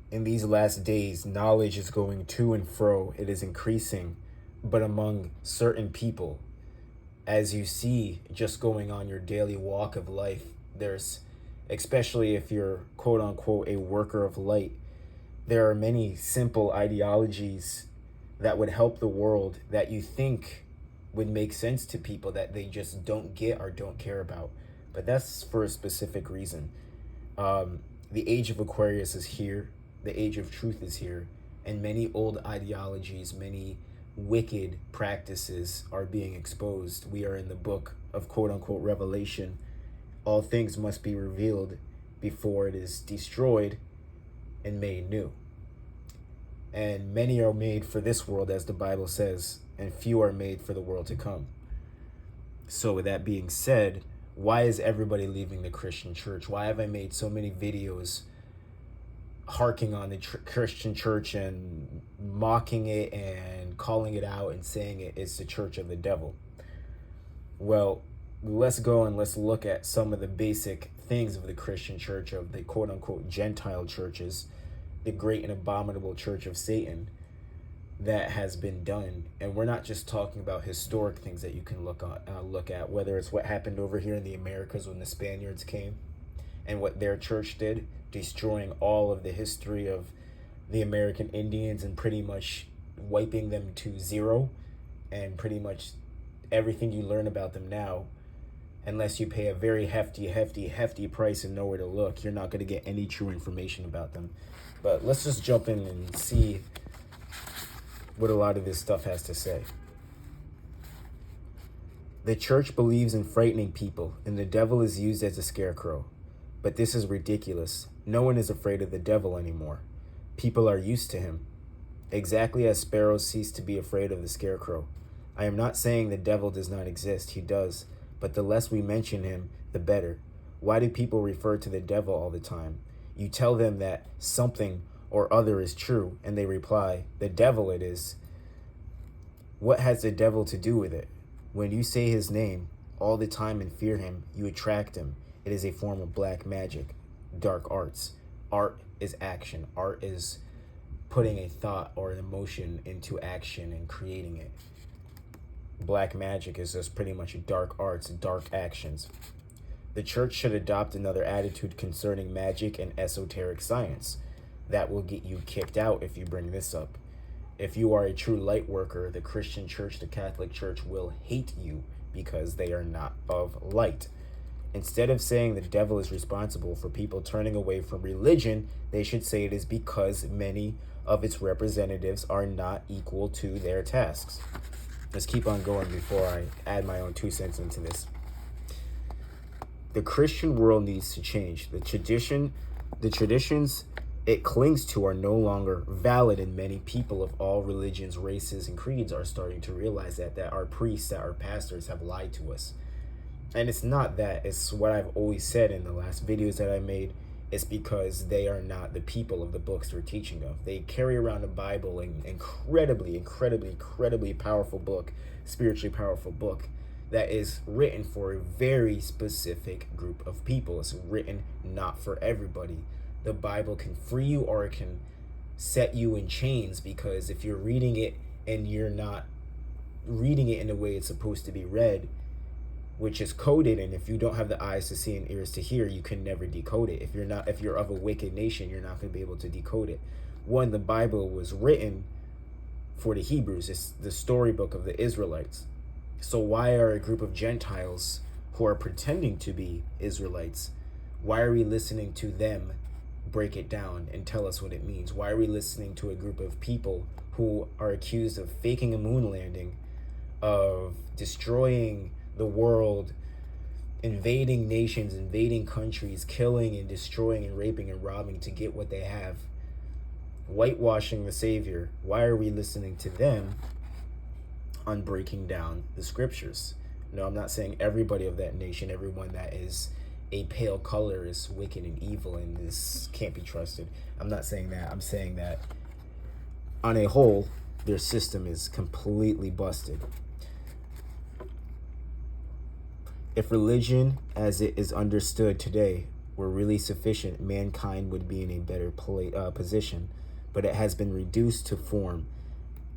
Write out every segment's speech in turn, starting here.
In these last days, knowledge is going to and fro. It is increasing, but among certain people, as you see just going on your daily walk of life, there's, especially if you're quote unquote a worker of light, there are many simple ideologies that would help the world that you think would make sense to people that they just don't get or don't care about. But that's for a specific reason. The age of Aquarius is here. The age of truth is here. And many old ideologies, many wicked practices are being exposed. We are in the book of quote unquote Revelation. All things must be revealed before it is destroyed and made new. And many are made for this world, as the Bible says, and few are made for the world to come. So with that being said, why is everybody leaving the Christian church? Why have I made so many videos harking on the Christian church and mocking it and calling it out and saying it's the church of the devil? Well, let's go and let's look at some of the basic things of the Christian church, of the quote unquote Gentile churches, the great and abominable church of Satan that has been done. And we're not just talking about historic things that you can look at, whether it's what happened over here in the Americas when the Spaniards came and what their church did, destroying all of the history of the American Indians and pretty much wiping them to zero, and pretty much everything you learn about them now, unless you pay a very hefty price and know where to look, you're not going to get any true information about them. But let's just jump in and see what a lot of this stuff has to say. The church believes in frightening people, and the devil is used as a scarecrow. But this is ridiculous. No one is afraid of the devil anymore. People are used to him, exactly as sparrows cease to be afraid of the scarecrow. I am not saying the devil does not exist. He does. But the less we mention him, the better. Why do people refer to the devil all the time? You tell them that something or other is true, and they reply, the devil it is. What has the devil to do with it? When you say his name all the time and fear him, you attract him. It is a form of black magic, dark arts. Art is action. Art is putting a thought or an emotion into action and creating it. Black magic is just pretty much dark arts, dark actions. The church should adopt another attitude concerning magic and esoteric science. That will get you kicked out if you bring this up. If you are a true light worker, the Christian church, the Catholic church will hate you because they are not of light. Instead of saying the devil is responsible for people turning away from religion, they should say it is because many of its representatives are not equal to their tasks. Let's keep on going before I add my own 2 cents into this. The Christian world needs to change. The traditions it clings to are no longer valid, and many people of all religions, races, and creeds are starting to realize that our priests, that our pastors have lied to us. And it's not that. It's what I've always said in the last videos that I made. It's because they are not the people of the books they're teaching of. They carry around the Bible, an incredibly powerful book, spiritually powerful book, that is written for a very specific group of people. It's written not for everybody. The Bible can free you or it can set you in chains, because if you're reading it and you're not reading it in the way it's supposed to be read, which is coded, and if you don't have the eyes to see and ears to hear, you can never decode it. If you're of a wicked nation, you're not going to be able to decode it. One, the Bible was written for the Hebrews. It's the storybook of the Israelites. So why are a group of Gentiles who are pretending to be Israelites, why are we listening to them break it down and tell us what it means? Why are we listening to a group of people who are accused of faking a moon landing, of destroying the world, invading nations, invading countries, killing and destroying and raping and robbing to get what they have, whitewashing the Savior? Why are we listening to them on breaking down the scriptures? No, I'm not saying everybody of that nation, everyone that is a pale color is wicked and evil and this can't be trusted. I'm not saying that. I'm saying that on a whole, their system is completely busted. If religion as it is understood today were really sufficient, mankind would be in a better position. But it has been reduced to form,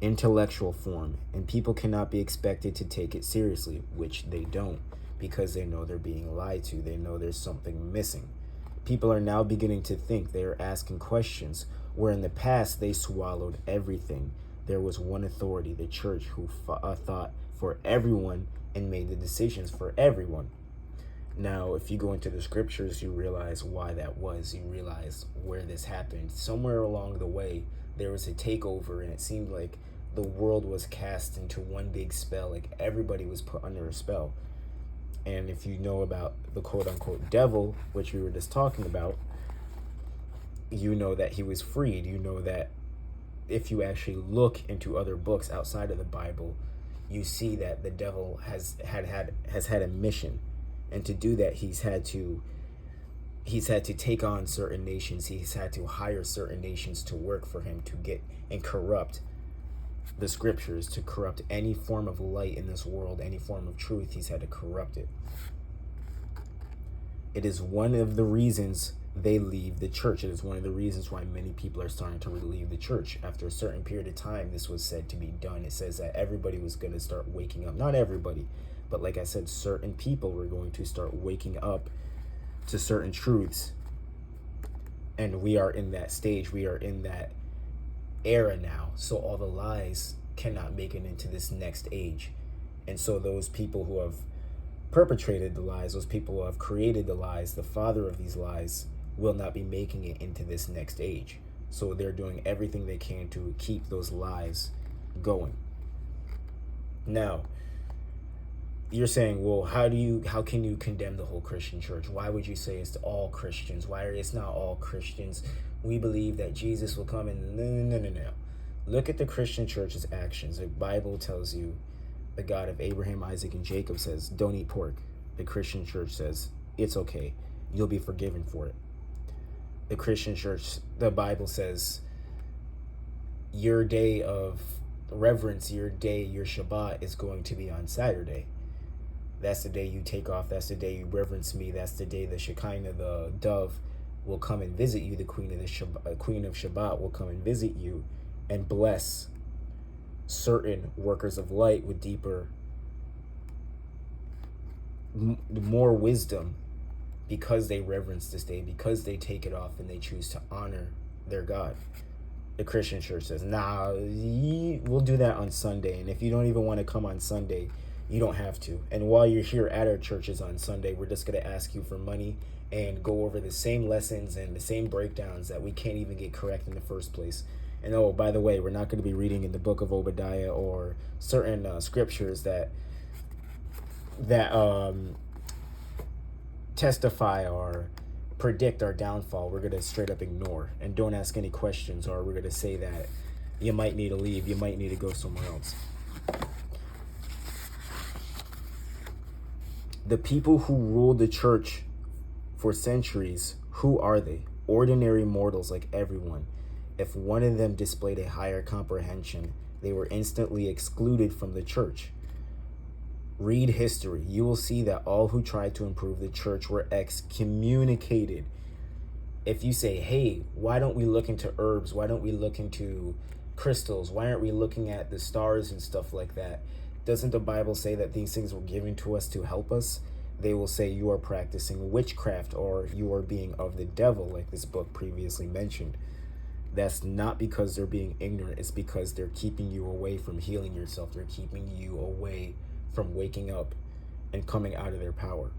intellectual form, and people cannot be expected to take it seriously, which they don't, because they know they're being lied to. They know there's something missing. People are now beginning to think. They are asking questions, where in the past they swallowed everything. There was one authority, the church, who thought for everyone and made the decisions for everyone. Now, if you go into the scriptures, you realize why that was. You realize where this happened. Somewhere along the way, there was a takeover, and it seemed like the world was cast into one big spell. Like everybody was put under a spell. And if you know about the quote-unquote devil, which we were just talking about, you know that he was freed. You know that if you actually look into other books outside of the Bible, you see that the devil has had a mission. And to do that, he's had to take on certain nations. He's had to hire certain nations to work for him, to get and corrupt the scriptures, to corrupt any form of light in this world, any form of truth. He's had to corrupt it. It is one of the reasons they leave the church. It is one of the reasons why many people are starting to leave the church. After a certain period of time, this was said to be done. It says that everybody was going to start waking up. Not everybody, but like I said, certain people were going to start waking up to certain truths. And we are in that stage. We are in that era now. So all the lies cannot make it into this next age. And so those people who have perpetrated the lies, those people who have created the lies, the father of these lies, will not be making it into this next age. So they're doing everything they can to keep those lies going. Now, you're saying, well, how can you condemn the whole Christian church? Why would you say it's all Christians? Why it's not all Christians? We believe that Jesus will come and no. Look at the Christian church's actions. The Bible tells you the God of Abraham, Isaac, and Jacob says, don't eat pork. The Christian church says, it's okay. You'll be forgiven for it. The Christian church, the Bible says, your day of reverence, your Shabbat is going to be on Saturday. That's the day you take off. That's the day you reverence me. That's the day the Shekinah, the dove, will come and visit you. The Queen of Shabbat will come and visit you and bless certain workers of light with deeper, more wisdom, because they reverence this day, because they take it off and they choose to honor their God. The Christian church says, nah, we'll do that on Sunday. And if you don't even want to come on Sunday, you don't have to. And while you're here at our churches on Sunday, we're just going to ask you for money and go over the same lessons and the same breakdowns that we can't even get correct in the first place. And oh, by the way, we're not going to be reading in the book of Obadiah or certain scriptures that testify or predict our downfall. We're going to straight up ignore and don't ask any questions, or we're going to say that you might need to leave, you might need to go somewhere else. The people who ruled the church for centuries, who are they? Ordinary mortals like everyone. If one of them displayed a higher comprehension, they were instantly excluded from the church. Read history. You will see that all who tried to improve the church were excommunicated. If you say, hey, why don't we look into herbs? Why don't we look into crystals? Why aren't we looking at the stars and stuff like that? Doesn't the Bible say that these things were given to us to help us? They will say you are practicing witchcraft or you are being of the devil, like this book previously mentioned. That's not because they're being ignorant. It's because they're keeping you away from healing yourself. They're keeping you away from waking up and coming out of their power.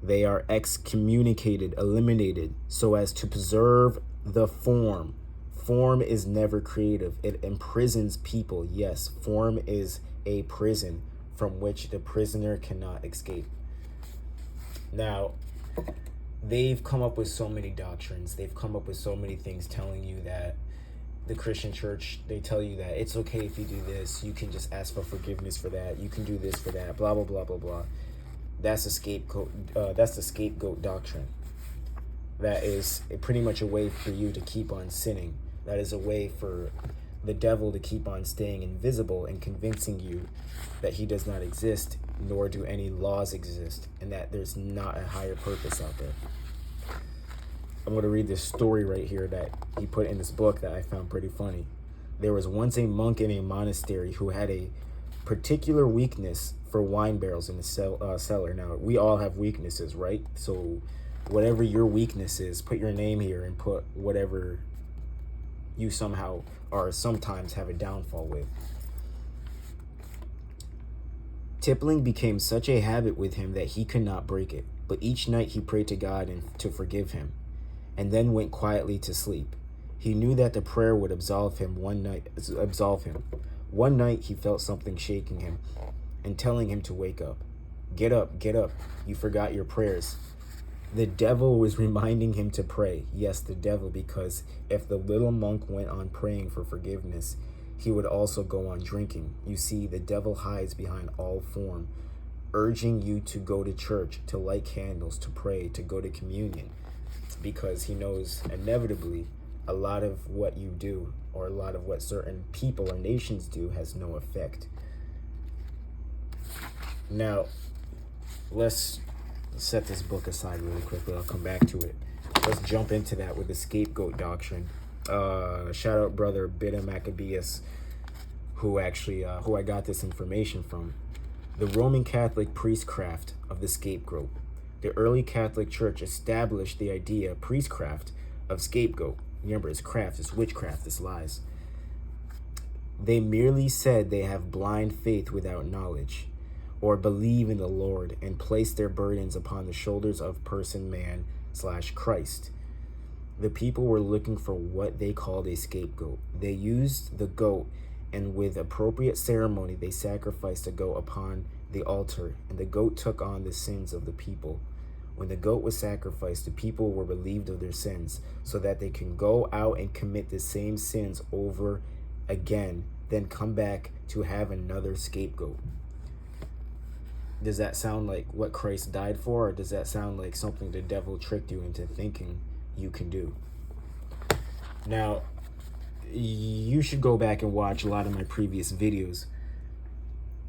They are excommunicated, eliminated, so as to preserve the form. Form is never creative. It imprisons people. Yes, form is a prison from which the prisoner cannot escape. Now, they've come up with so many doctrines. They've come up with so many things telling you that the Christian church, they tell you that it's okay if you do this. You can just ask for forgiveness for that. You can do this for that. Blah, blah, blah, blah, blah. That's the scapegoat doctrine. That is pretty much a way for you to keep on sinning. That is a way for the devil to keep on staying invisible and convincing you that he does not exist, nor do any laws exist, and that there's not a higher purpose out there. I'm going to read this story right here that he put in this book that I found pretty funny. There was once a monk in a monastery who had a particular weakness for wine barrels in the cellar. Now, we all have weaknesses, right? So whatever your weakness is, put your name here and put whatever you somehow or sometimes have a downfall with. Tippling became such a habit with him that he could not break it, but each night he prayed to God and to forgive him, and then went quietly to sleep. He knew that the prayer would absolve him. One night he felt something shaking him and telling him to wake up. Get up, you forgot your prayers. The devil was reminding him to pray. Yes, the devil, because if the little monk went on praying for forgiveness, he would also go on drinking. You see, the devil hides behind all form, urging you to go to church, to light candles, to pray, to go to communion, because he knows inevitably a lot of what you do or a lot of what certain people or nations do has no effect. Now, let's set this book aside really quickly. I'll come back to it. Let's jump into that with the scapegoat doctrine. Shout out brother Bida Maccabeus, who I got this information from. The Roman Catholic priestcraft of the scapegoat. The early Catholic Church established the idea, priestcraft, of scapegoat. Remember, it's craft, it's witchcraft, it's lies. They merely said they have blind faith without knowledge, or believe in the Lord and place their burdens upon the shoulders of person/Christ. The people were looking for what they called a scapegoat. They used the goat, and with appropriate ceremony, they sacrificed the goat upon the altar, and the goat took on the sins of the people. When the goat was sacrificed, the people were relieved of their sins, so that they can go out and commit the same sins over again, then come back to have another scapegoat. Does that sound like what Christ died for, or does that sound like something the devil tricked you into thinking you can do? Now, you should go back and watch a lot of my previous videos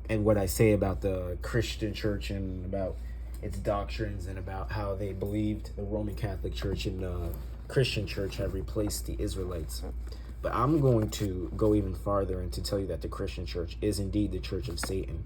and what I say about the Christian church and about its doctrines and about how they believed the Roman Catholic Church and the Christian church have replaced the Israelites. But I'm going to go even farther and to tell you that the Christian church is indeed the church of Satan,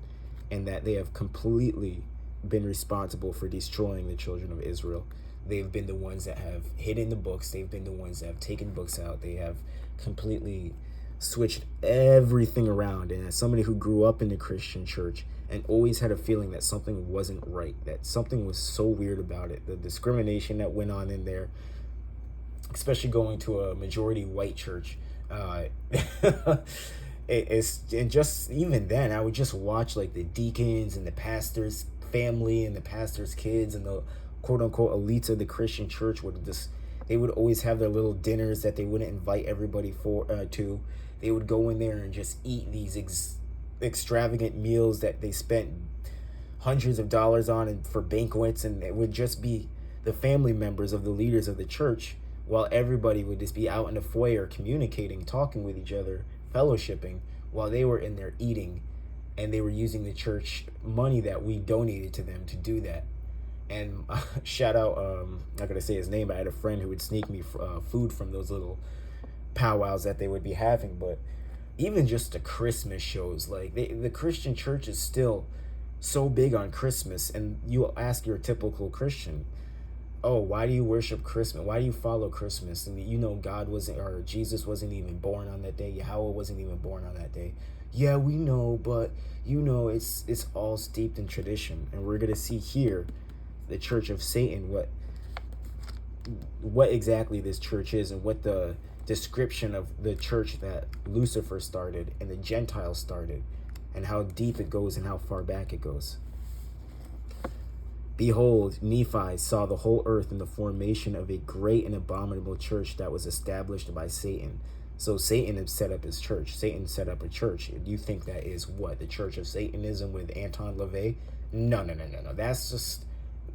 and that they have completely been responsible for destroying the children of Israel. They've been the ones that have hidden the books. They've been the ones that have taken books out. They have completely switched everything around. And as somebody who grew up in the Christian church and always had a feeling that something wasn't right, that something was so weird about it, the discrimination that went on in there, especially going to a majority white church, and just even then, I would just watch like the deacons and the pastor's family and the pastor's kids and the quote unquote elites of the Christian church they would always have their little dinners that they wouldn't invite everybody to. They would go in there and just eat these extravagant meals that they spent hundreds of dollars on and for banquets, and it would just be the family members of the leaders of the church, while everybody would just be out in the foyer communicating, talking with each other, fellowshipping, while they were in there eating, and they were using the church money that we donated to them to do that. And shout out, not gonna say his name, but I had a friend who would sneak me food from those little powwows that they would be having. But even just the Christmas shows, like the Christian church is still so big on Christmas, and you ask your typical Christian, oh, why do you worship Christmas? Why do you follow Christmas? And you know God wasn't, or Jesus wasn't even born on that day. Yahweh wasn't even born on that day. Yeah, we know, but you know, it's all steeped in tradition. And we're gonna see here the church of Satan, what exactly this church is, and what the description of the church that Lucifer started and the Gentiles started, and how deep it goes and how far back it goes. Behold, Nephi saw the whole earth in the formation of a great and abominable church that was established by Satan. So Satan had set up his church. Satan set up a church. You think that is what? The Church of Satanism with Anton LaVey? No. That's just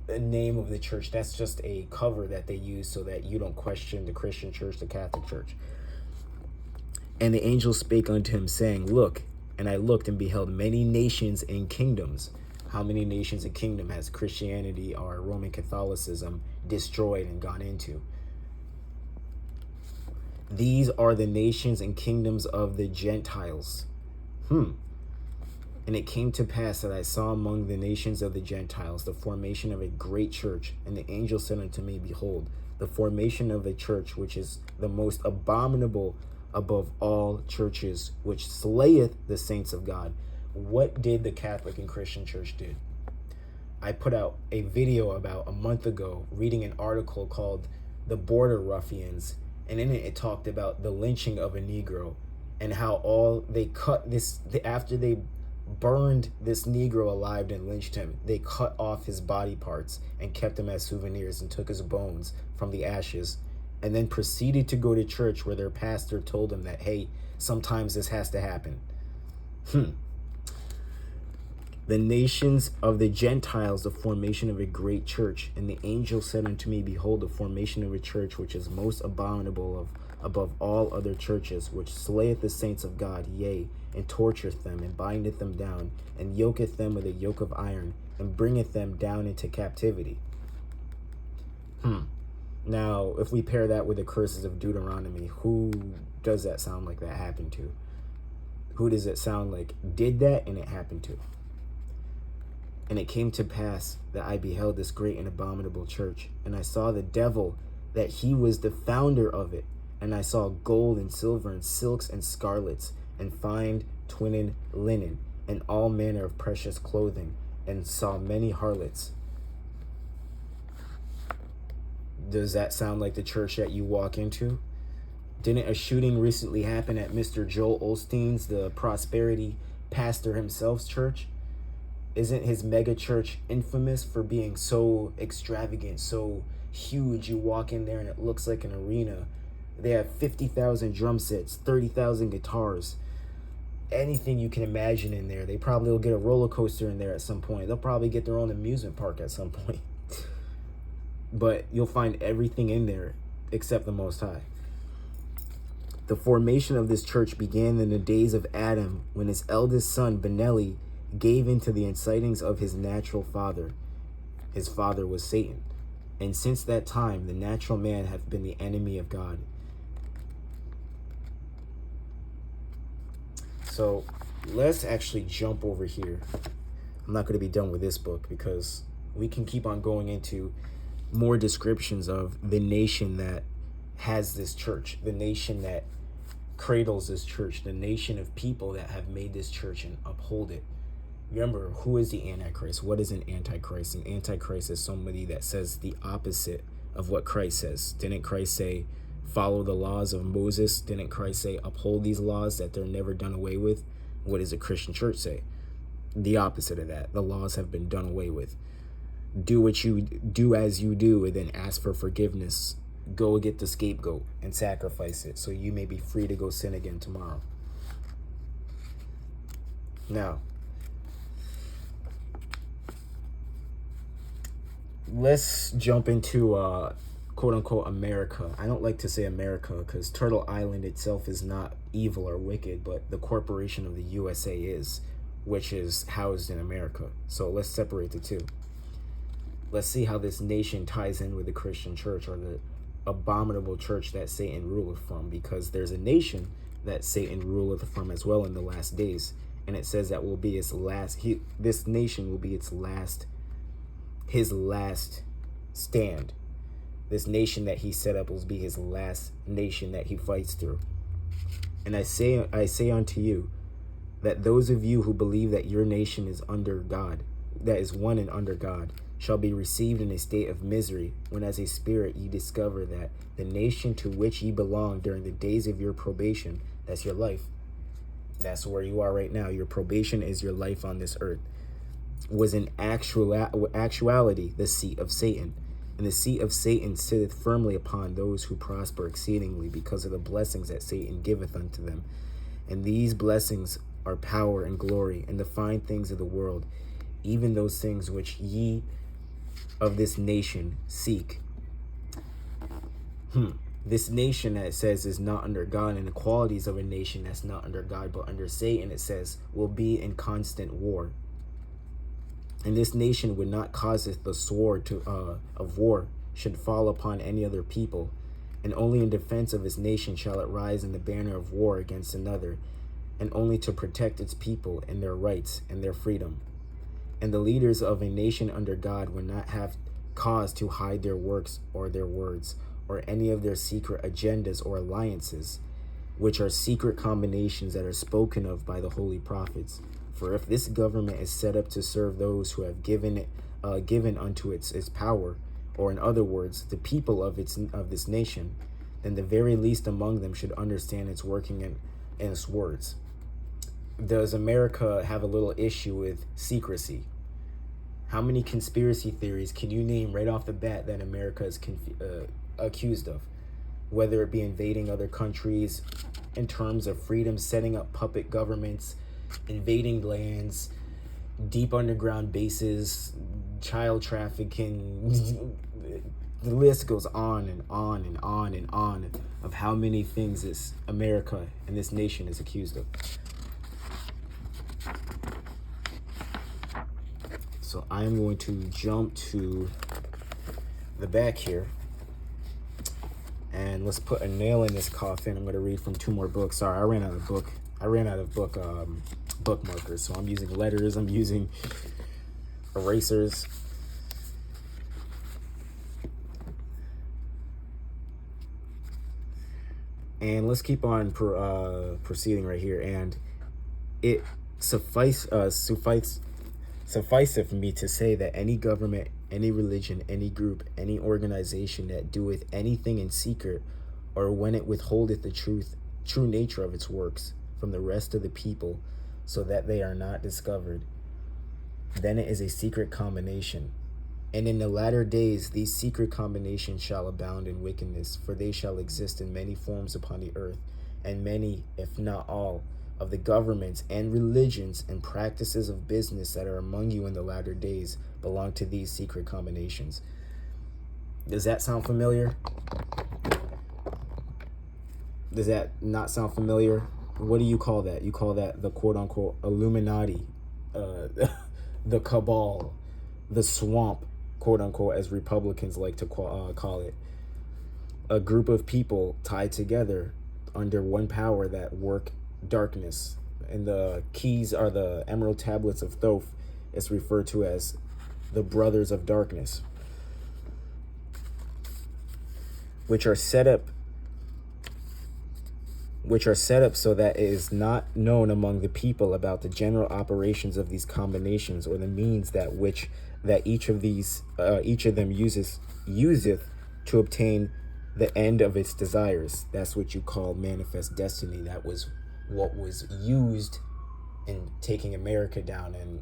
the name of the church. That's just a cover that they use so that you don't question the Christian church, the Catholic church. And the angel spake unto him, saying, Look. And I looked and beheld many nations and kingdoms. How many nations and kingdom has Christianity or Roman Catholicism destroyed and gone into? These are the nations and kingdoms of the Gentiles. And it came to pass that I saw among the nations of the Gentiles the formation of a great church. And the angel said unto me, Behold, the formation of a church which is the most abominable above all churches, which slayeth the saints of God. What did the Catholic and Christian church do? I put out a video about a month ago reading an article called The Border Ruffians, and in it talked about the lynching of a Negro and how all they cut this, after they burned this Negro alive and lynched him, they cut off his body parts and kept them as souvenirs and took his bones from the ashes, and then proceeded to go to church where their pastor told them that, hey, sometimes this has to happen. The nations of the Gentiles, the formation of a great church. And the angel said unto me, Behold, the formation of a church which is most abominable above all other churches, which slayeth the saints of God, yea, and tortureth them, and bindeth them down, and yoketh them with a yoke of iron, and bringeth them down into captivity. Now, if we pair that with the curses of Deuteronomy, who does that sound like that happened to? Who does it sound like did that and it happened to? And it came to pass that I beheld this great and abominable church, and I saw the devil, that he was the founder of it. And I saw gold and silver and silks and scarlets and fine twined linen and all manner of precious clothing, and saw many harlots. Does that sound like the church that you walk into? Didn't a shooting recently happen at Mr. Joel Osteen's, the prosperity pastor himself's church? Isn't his mega church infamous for being so extravagant, so huge? You walk in there and it looks like an arena. They have 50,000 drum sets, 30,000 guitars, anything you can imagine in there. They probably will get a roller coaster in there at some point. They'll probably get their own amusement park at some point. But you'll find everything in there except the Most High. The formation of this church began in the days of Adam, when his eldest son, Benelli, gave into the incitings of his natural father. His father was Satan. And since that time, the natural man hath been the enemy of God. So let's actually jump over here. I'm not going to be done with this book because we can keep on going into more descriptions of the nation that has this church, the nation that cradles this church, the nation of people that have made this church and uphold it. Remember, who is the Antichrist? What is an Antichrist? An Antichrist is somebody that says the opposite of what Christ says. Didn't Christ say, follow the laws of Moses? Didn't Christ say, uphold these laws, that they're never done away with? What does a Christian church say? The opposite of that. The laws have been done away with. Do what you do as you do, and then ask for forgiveness. Go get the scapegoat and sacrifice it so you may be free to go sin again tomorrow. Now, let's jump into quote unquote America. I don't like to say America because Turtle Island itself is not evil or wicked, but the corporation of the U.S.A. is, which is housed in America. So let's separate the two. Let's see how this nation ties in with the Christian church, or the abominable church that Satan ruleth from, because there's a nation that Satan ruleth from as well in the last days. And it says that will be its last, this nation will be his last stand. This nation that he set up will be his last nation that he fights through. And I say unto you that those of you who believe that your nation is under God, that is one and under God, shall be received in a state of misery, when as a spirit ye discover that the nation to which ye belong during the days of your probation, that's your life, that's where you are right now, your probation is your life on this earth, was in actuality the seat of Satan. And the seat of Satan sitteth firmly upon those who prosper exceedingly, because of the blessings that Satan giveth unto them. And these blessings are power and glory, and the fine things of the world, even those things which ye of this nation seek. This nation that it says is not under God, and the qualities of a nation that's not under God but under Satan, it says, will be in constant war. And this nation would not causeth the sword of war should fall upon any other people, and only in defense of his nation shall it rise in the banner of war against another, and only to protect its people and their rights and their freedom. And the leaders of a nation under God would not have cause to hide their works or their words, or any of their secret agendas or alliances, which are secret combinations that are spoken of by the holy prophets. For if this government is set up to serve those who have given unto its power, or in other words, the people of this nation, then the very least among them should understand its working and its words. Does America have a little issue with secrecy? How many conspiracy theories can you name right off the bat that America is accused of? Whether it be invading other countries in terms of freedom, setting up puppet governments, invading lands, deep underground bases, child trafficking. The list goes on and on and on and on of how many things this America and this nation is accused of. So I am going to jump to the back here, and let's put a nail in this coffin. I'm going to read from 2 more books. Sorry, I ran out of book markers, so I'm using letters. I'm using erasers. And let's keep on proceeding right here. And it sufficeth me to say that any government, any religion, any group, any organization that doeth anything in secret, or when it withholdeth the true nature of its works from the rest of the people, so that they are not discovered, then it is a secret combination. And in the latter days these secret combinations shall abound in wickedness, for they shall exist in many forms upon the earth, and many, if not all, of the governments and religions and practices of business that are among you in the latter days belong to these secret combinations. Does that sound familiar? Does that not sound familiar? What do you call that? You call that the quote-unquote Illuminati, the cabal, the swamp, quote-unquote, as Republicans like to call it. A group of people tied together under one power that work darkness. And the keys are the emerald tablets of Thoth. It's referred to as the brothers of darkness, which are set up so that it is not known among the people about the general operations of these combinations, or the means that each of them useth to obtain the end of its desires. That's what you call manifest destiny. That was what was used in taking America down and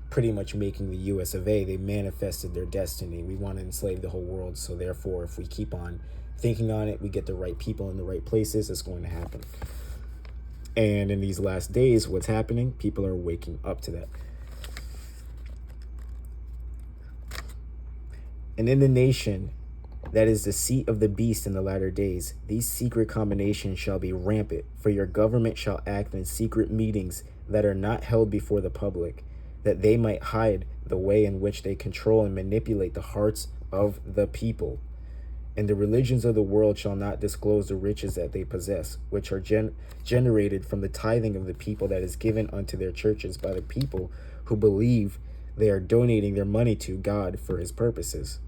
pretty much making the U.S.A. They manifested their destiny. We want to enslave the whole world, so therefore if we keep on thinking on it, we get the right people in the right places, it's going to happen. And in these last days, what's happening? People are waking up to that. And in the nation that is the seat of the beast in the latter days, these secret combinations shall be rampant, for your government shall act in secret meetings that are not held before the public, that they might hide the way in which they control and manipulate the hearts of the people. And the religions of the world shall not disclose the riches that they possess, which are generated from the tithing of the people that is given unto their churches by the people who believe they are donating their money to God for his purposes.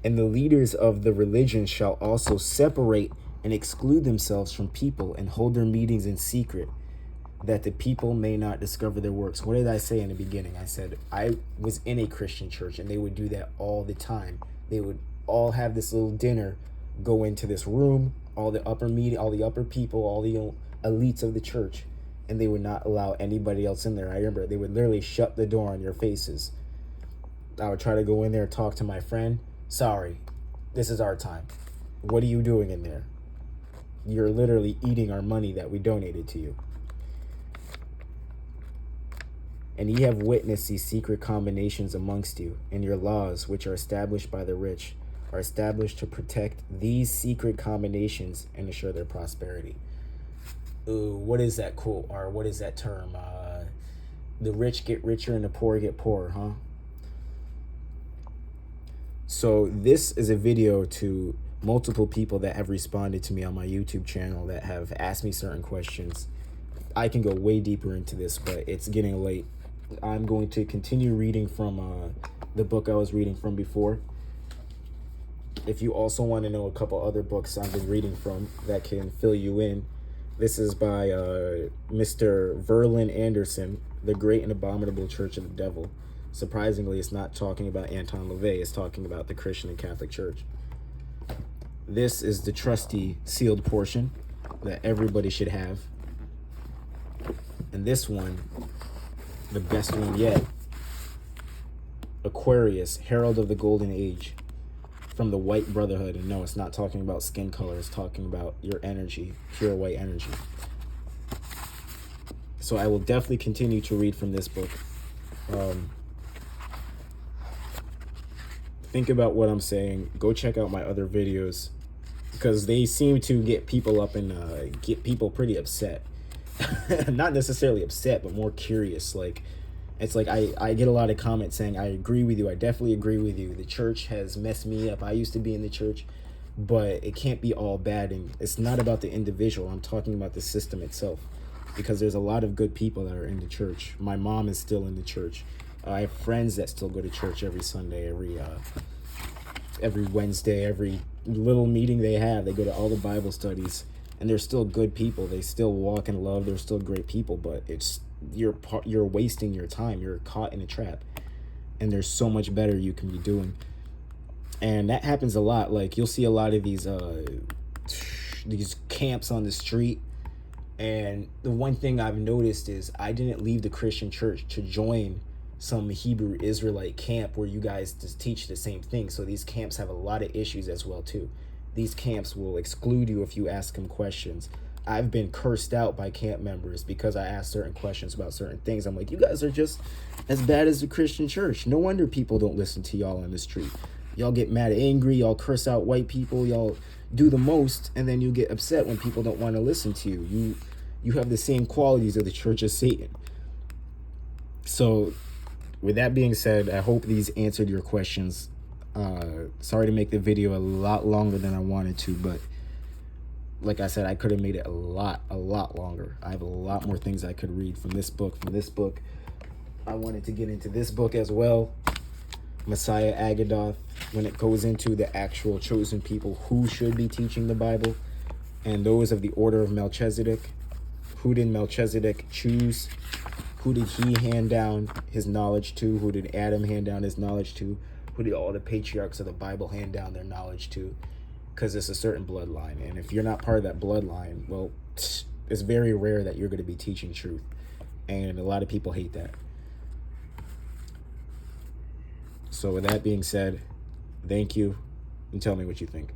And the leaders of the religions shall also separate and exclude themselves from people and hold their meetings in secret, that the people may not discover their works. What did I say in the beginning? I said I was in a Christian church, and they would do that all the time. They would all have this little dinner, go into this room, all the upper people, all the elites of the church, and they would not allow anybody else in there. I remember they would literally shut the door on your faces. I would try to go in there and talk to my friend. Sorry, this is our time. What are you doing in there? You're literally eating our money that we donated to you. And ye have witnessed these secret combinations amongst you, and your laws, which are established by the rich, are established to protect these secret combinations and ensure their prosperity. Ooh, what is that quote, or what is that term? The rich get richer and the poor get poorer, huh? So this is a video to multiple people that have responded to me on my YouTube channel that have asked me certain questions. I can go way deeper into this, but it's getting late. I'm going to continue reading from the book I was reading from before. If you also want to know a couple other books I've been reading from that can fill you in, this is by Mr. Verlin Anderson, The Great and Abominable Church of the Devil. Surprisingly, it's not talking about Anton LaVey, it's talking about the Christian and Catholic Church. This is the trusty sealed portion that everybody should have. And this one, the best one yet, Aquarius, Herald of the Golden Age, from the White Brotherhood. And no, it's not talking about skin color, it's talking about your energy, pure white energy. So I will definitely continue to read from this book. Think about what I'm saying. Go check out my other videos, because they seem to get people up and get people pretty upset. Not necessarily upset, but more curious. Like, it's like I get a lot of comments saying, I agree with you. I definitely agree with you. The church has messed me up. I used to be in the church, but it can't be all bad. And it's not about the individual. I'm talking about the system itself, because there's a lot of good people that are in the church. My mom is still in the church. I have friends that still go to church every Sunday, every Wednesday, every little meeting they have. They go to all the Bible studies, and they're still good people. They still walk in love. They're still great people, but it's you're wasting your time. You're caught in a trap, and there's so much better you can be doing. And that happens a lot. Like, you'll see a lot of these camps on the street. And the one thing I've noticed is I didn't leave the Christian church to join some Hebrew Israelite camp where you guys just teach the same thing. So these camps have a lot of issues as well too. These camps will exclude you if you ask them questions. I've been cursed out by camp members because I asked certain questions about certain things. I'm like, you guys are just as bad as the Christian church. No wonder people don't listen to y'all on the street. Y'all get mad, angry, y'all curse out white people, y'all do the most, and then you get upset when people don't want to listen to you. You have the same qualities of the Church of Satan. So with that being said, I hope these answered your questions. Sorry to make the video a lot longer than I wanted to, but like I said, I could have made it a lot longer. I have a lot more things I could read from this book. I wanted to get into this book as well, Messiah Agadoth, when it goes into the actual chosen people who should be teaching the Bible, and those of the order of Melchizedek. Who did Melchizedek choose? Who did he hand down his knowledge to? Who did Adam hand down his knowledge to? Who did all the patriarchs of the Bible hand down their knowledge to? Because it's a certain bloodline. And if you're not part of that bloodline, well, it's very rare that you're going to be teaching truth. And a lot of people hate that. So with that being said, thank you, and tell me what you think.